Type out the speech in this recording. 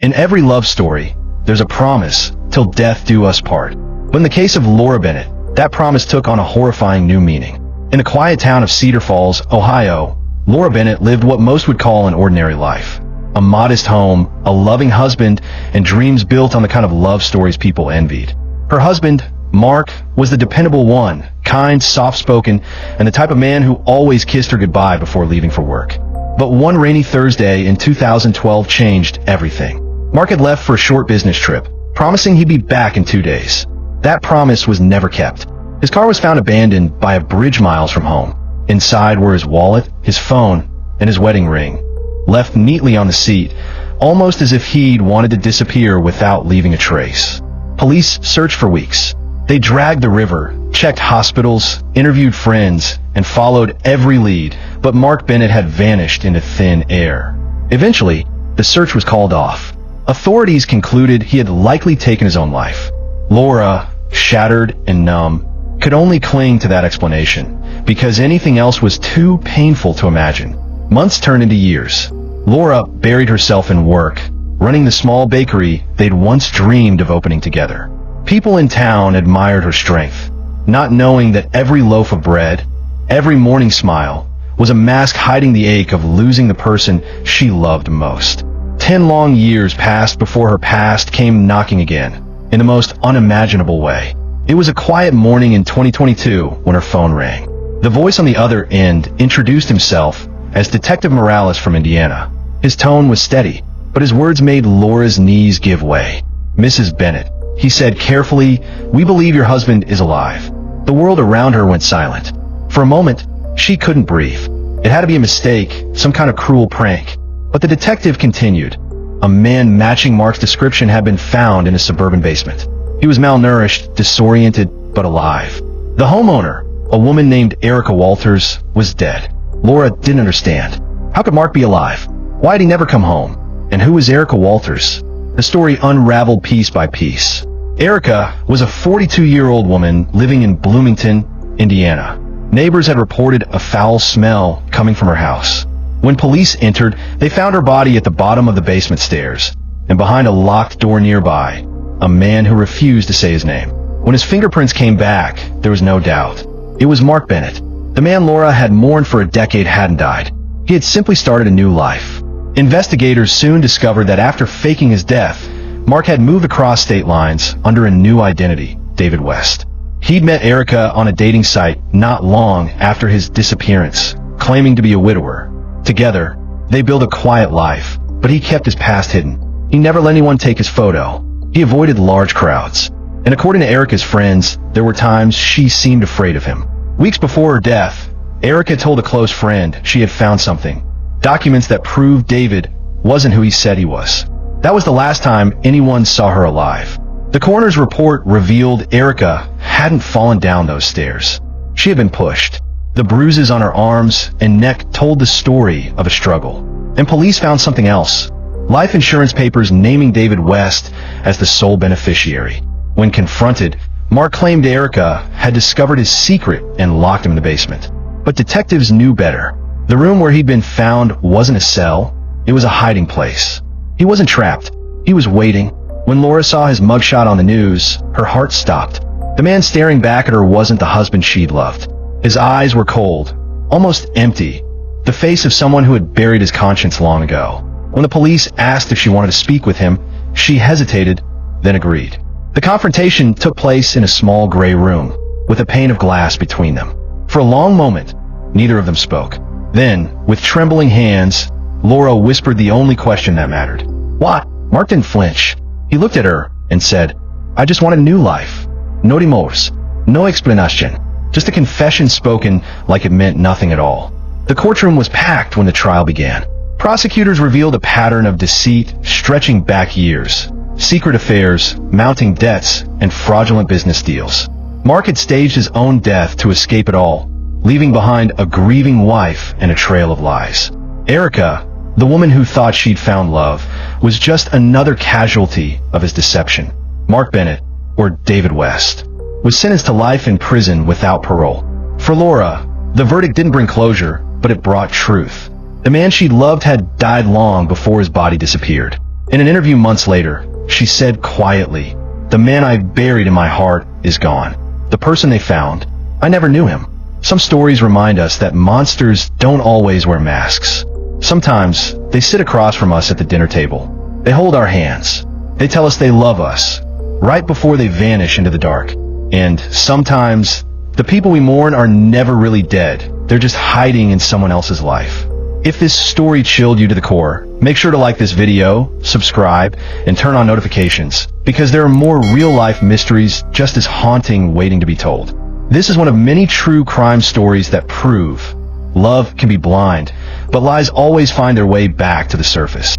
In every love story, there's a promise, till death do us part. But in the case of Laura Bennett, that promise took on a horrifying new meaning. In the quiet town of Cedar Falls, Ohio, Laura Bennett lived what most would call an ordinary life. A modest home, a loving husband, and dreams built on the kind of love stories people envied. Her husband, Mark, was the dependable one, kind, soft-spoken, and the type of man who always kissed her goodbye before leaving for work. But one rainy Thursday in 2012 changed everything. Mark had left for a short business trip, promising he'd be back in 2 days. That promise was never kept. His car was found abandoned by a bridge miles from home. Inside were his wallet, his phone, and his wedding ring, left neatly on the seat, almost as if he'd wanted to disappear without leaving a trace. Police searched for weeks. They dragged the river, checked hospitals, interviewed friends, and followed every lead, but Mark Bennett had vanished into thin air. Eventually, the search was called off. Authorities concluded he had likely taken his own life. Laura, shattered and numb, could only cling to that explanation, because anything else was too painful to imagine. Months turned into years. Laura buried herself in work, running the small bakery they'd once dreamed of opening together. People in town admired her strength, not knowing that every loaf of bread, every morning smile, was a mask hiding the ache of losing the person she loved most. 10 long years passed before her past came knocking again, in the most unimaginable way. It was a quiet morning in 2022 when her phone rang. The voice on the other end introduced himself as Detective Morales from Indiana. His tone was steady, but his words made Laura's knees give way. "Mrs. Bennett," he said carefully, "we believe your husband is alive." The world around her went silent. For a moment, she couldn't breathe. It had to be a mistake, some kind of cruel prank. But the detective continued. A man matching Mark's description had been found in a suburban basement. He was malnourished, disoriented, but alive. The homeowner, a woman named Erica Walters, was dead. Laura didn't understand. How could Mark be alive? Why had he never come home? And who was Erica Walters? The story unraveled piece by piece. Erica was a 42-year-old woman living in Bloomington, Indiana. Neighbors had reported a foul smell coming from her house. When police entered, they found her body at the bottom of the basement stairs, and behind a locked door nearby, a man who refused to say his name. When his fingerprints came back, there was no doubt. It was Mark Bennett. The man Laura had mourned for a decade hadn't died. He had simply started a new life. Investigators soon discovered that after faking his death, Mark had moved across state lines under a new identity, David West. He'd met Erica on a dating site not long after his disappearance, claiming to be a widower. Together, they built a quiet life, but he kept his past hidden. He never let anyone take his photo. He avoided large crowds. And according to Erica's friends, there were times she seemed afraid of him. Weeks before her death, Erica told a close friend she had found something. Documents that proved David wasn't who he said he was. That was the last time anyone saw her alive. The coroner's report revealed Erica hadn't fallen down those stairs. She had been pushed. The bruises on her arms and neck told the story of a struggle. And police found something else. Life insurance papers naming David West as the sole beneficiary. When confronted, Mark claimed Erica had discovered his secret and locked him in the basement. But detectives knew better. The room where he'd been found wasn't a cell. It was a hiding place. He wasn't trapped. He was waiting. When Laura saw his mugshot on the news, her heart stopped. The man staring back at her wasn't the husband she'd loved. His eyes were cold, almost empty, the face of someone who had buried his conscience long ago. When the police asked if she wanted to speak with him, she hesitated, then agreed. The confrontation took place in a small gray room, with a pane of glass between them. For a long moment, neither of them spoke. Then, with trembling hands, Laura whispered the only question that mattered. "What?" Mark didn't flinch. He looked at her and said, "I just want a new life. No remorse, no explanation. Just a confession spoken like it meant nothing at all." The courtroom was packed when the trial began. Prosecutors revealed a pattern of deceit stretching back years. Secret affairs, mounting debts, and fraudulent business deals. Mark had staged his own death to escape it all, leaving behind a grieving wife and a trail of lies. Erica, the woman who thought she'd found love, was just another casualty of his deception. Mark Bennett, or David West, was sentenced to life in prison without parole. For Laura, the verdict didn't bring closure, but it brought truth. The man she loved had died long before his body disappeared. In an interview months later, she said quietly, "The man I buried in my heart is gone. The person they found, I never knew him." Some stories remind us that monsters don't always wear masks. Sometimes they sit across from us at the dinner table. They hold our hands. They tell us they love us, right before they vanish into the dark. And sometimes, the people we mourn are never really dead. They're just hiding in someone else's life. If this story chilled you to the core, make sure to like this video, subscribe, and turn on notifications, because there are more real-life mysteries just as haunting waiting to be told. This is one of many true crime stories that prove love can be blind, but lies always find their way back to the surface.